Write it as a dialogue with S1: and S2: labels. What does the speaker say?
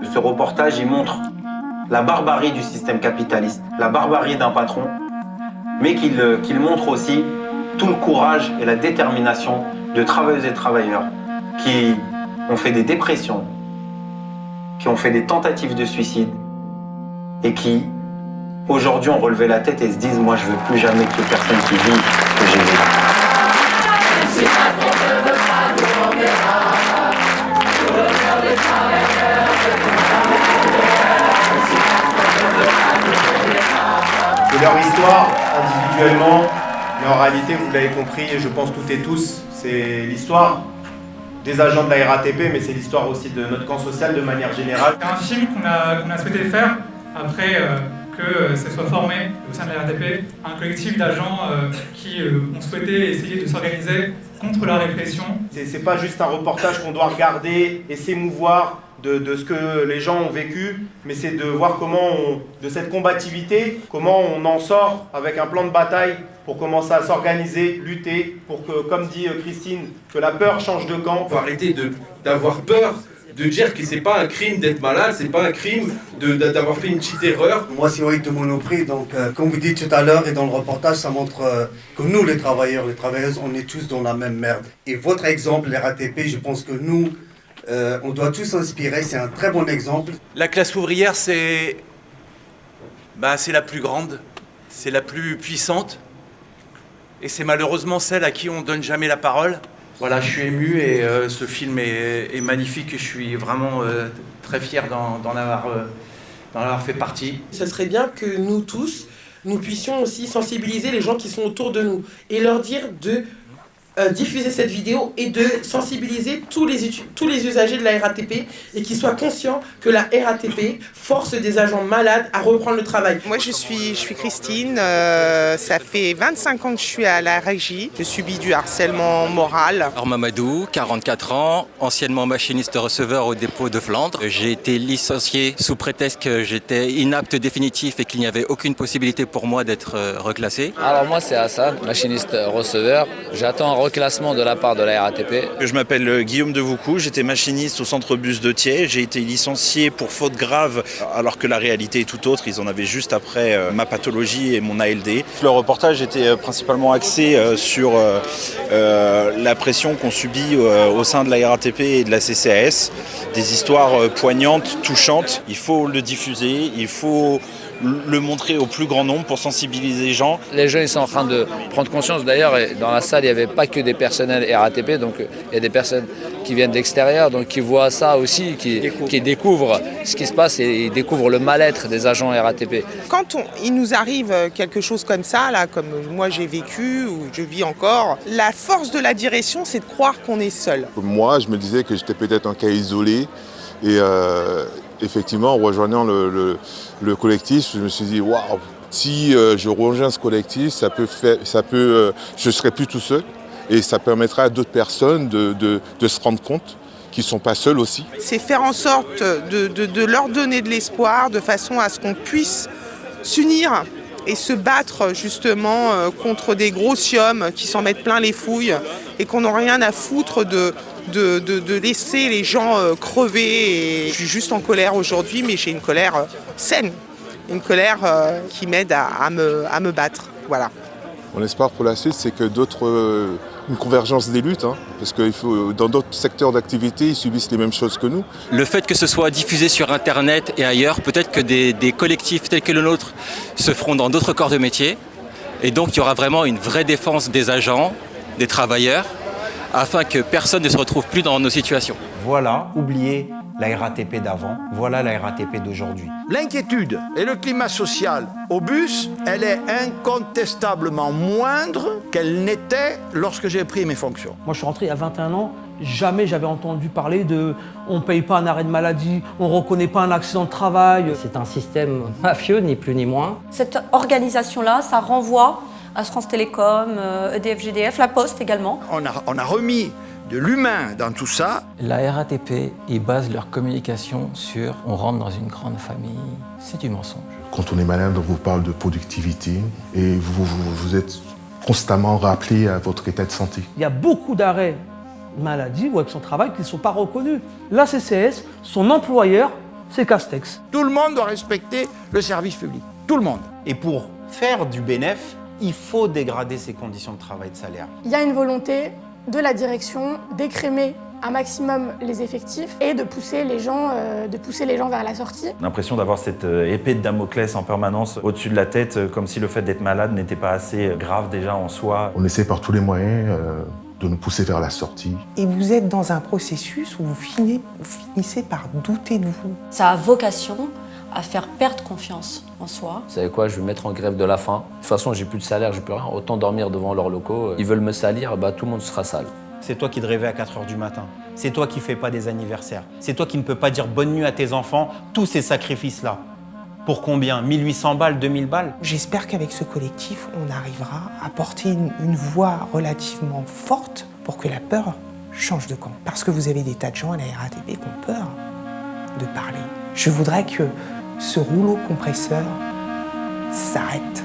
S1: Ce reportage, il montre la barbarie du système capitaliste, la barbarie d'un patron, mais qu'il montre aussi tout le courage et la détermination de travailleuses et travailleurs qui ont fait des dépressions, qui ont fait des tentatives de suicide et qui, aujourd'hui, ont relevé la tête et se disent « Moi, je veux plus jamais qu'il y ait personne qui vive ce que j'ai vécu. »
S2: C'est leur histoire individuellement, mais en réalité, vous l'avez compris, et je pense toutes et tous, c'est l'histoire des agents de la RATP, mais c'est l'histoire aussi de notre camp social de manière générale.
S3: C'est un film qu'on a souhaité faire après que se soit formé au sein de la RATP un collectif d'agents qui ont souhaité essayer de s'organiser contre la répression.
S2: C'est pas juste un reportage qu'on doit regarder et s'émouvoir de ce que les gens ont vécu, mais c'est de voir de cette combativité, comment on en sort avec un plan de bataille pour commencer à s'organiser, lutter, pour que, comme dit Christine, que la peur change de camp.
S4: Faut arrêter d'avoir peur, de dire que c'est pas un crime d'être malade, c'est pas un crime d'avoir fait une petite erreur.
S5: Moi, c'est Wade de Monoprix, donc comme vous dites tout à l'heure et dans le reportage, ça montre que nous, les travailleurs, les travailleuses, on est tous dans la même merde. Et votre exemple, les RATP, je pense que nous, on doit tous s'inspirer, c'est un très bon exemple.
S6: La classe ouvrière, c'est la plus grande, c'est la plus puissante, et c'est malheureusement celle à qui on donne jamais la parole. Voilà, je suis ému et ce film est magnifique et je suis vraiment très fier d'en avoir fait partie.
S7: Ce serait bien que nous tous, nous puissions aussi sensibiliser les gens qui sont autour de nous et leur dire de diffuser cette vidéo et de sensibiliser tous les usagers de la RATP et qu'ils soient conscients que la RATP force des agents malades à reprendre le travail.
S8: Moi je suis Christine, ça fait 25 ans que je suis à la régie, je subis du harcèlement moral.
S9: Alors Mamadou, 44 ans, anciennement machiniste receveur au dépôt de Flandre. J'ai été licencié sous prétexte que j'étais inapte définitif et qu'il n'y avait aucune possibilité pour moi d'être reclassé.
S10: Alors moi c'est Hassan, machiniste receveur, j'attends un reclassement de la part de la RATP.
S11: Je m'appelle Guillaume Devoucou, j'étais machiniste au centre bus de Thiers. J'ai été licencié pour faute grave alors que la réalité est tout autre. Ils en avaient juste après ma pathologie et mon ALD. Le reportage était principalement axé sur la pression qu'on subit au sein de la RATP et de la CCAS. Des histoires poignantes, touchantes. Il faut le diffuser, il faut le montrer au plus grand nombre pour sensibiliser les gens.
S10: Les gens ils sont en train de prendre conscience. D'ailleurs, dans la salle, il n'y avait pas que des personnels RATP, donc il y a des personnes qui viennent d'extérieur, donc qui voient ça aussi, qui découvrent ce qui se passe et ils découvrent le mal-être des agents RATP.
S8: Quand il nous arrive quelque chose comme ça, là, comme moi j'ai vécu ou je vis encore, la force de la direction, c'est de croire qu'on est seul.
S12: Moi, je me disais que j'étais peut-être un cas isolé et effectivement, en rejoignant le collectif, je me suis dit, waouh, si je rejoins ce collectif, je ne serai plus tout seul et ça permettra à d'autres personnes de se rendre compte qu'ils ne sont pas seuls aussi.
S8: C'est faire en sorte de leur donner de l'espoir de façon à ce qu'on puisse s'unir et se battre justement contre des gros sioms qui s'en mettent plein les fouilles et qu'on n'a rien à foutre de laisser les gens crever. Et je suis juste en colère aujourd'hui, mais j'ai une colère saine, une colère qui m'aide à me battre. Voilà.
S12: Mon espoir pour la suite, c'est que une convergence des luttes, parce que dans d'autres secteurs d'activité, ils subissent les mêmes choses que nous.
S9: Le fait que ce soit diffusé sur Internet et ailleurs, peut-être que des collectifs tels que le nôtre se feront dans d'autres corps de métier. Et donc il y aura vraiment une vraie défense des agents, des travailleurs, afin que personne ne se retrouve plus dans nos situations.
S13: Voilà, oubliez la RATP d'avant, voilà la RATP d'aujourd'hui.
S14: L'inquiétude et le climat social au bus, elle est incontestablement moindre qu'elle n'était lorsque j'ai pris mes fonctions.
S15: Moi je suis rentré il y a 21 ans, jamais j'avais entendu parler de on ne paye pas un arrêt de maladie, on ne reconnaît pas un accident de travail.
S16: C'est un système mafieux, ni plus ni moins.
S17: Cette organisation-là, ça renvoie à France Télécom, EDF, GDF, La Poste également.
S14: On a remis de l'humain dans tout ça.
S18: La RATP, ils basent leur communication sur « on rentre dans une grande famille ». C'est du mensonge.
S19: Quand on est malade, on vous parle de productivité et vous êtes constamment rappelé à votre état de santé.
S15: Il y a beaucoup d'arrêts maladie ou accidents de travail qui ne sont pas reconnus. La CCS, son employeur, c'est Castex.
S14: Tout le monde doit respecter le service public. Tout le monde.
S1: Et pour faire du bénéfice, il faut dégrader ses conditions de travail et de salaire.
S20: Il y a une volonté de la direction d'écrémer un maximum les effectifs et de pousser les gens vers la sortie.
S11: L'impression d'avoir cette épée de Damoclès en permanence au-dessus de la tête, comme si le fait d'être malade n'était pas assez grave déjà en soi.
S19: On essaie par tous les moyens de nous pousser vers la sortie.
S21: Et vous êtes dans un processus où vous finissez par douter de vous.
S17: Ça a vocation à faire perdre confiance en soi.
S10: Vous savez quoi, je vais me mettre en grève de la faim. De toute façon, j'ai plus de salaire, j'ai plus rien. Autant dormir devant leurs locaux. Ils veulent me salir, bah, tout le monde sera sale.
S1: C'est toi qui te réveilles à 4h du matin. C'est toi qui fais pas des anniversaires. C'est toi qui ne peux pas dire bonne nuit à tes enfants. Tous ces sacrifices-là. Pour combien? 1800 balles, 2000 balles?
S21: J'espère qu'avec ce collectif, on arrivera à porter une voix relativement forte pour que la peur change de camp. Parce que vous avez des tas de gens à la RATP qui ont peur de parler. Je voudrais que ce rouleau compresseur s'arrête.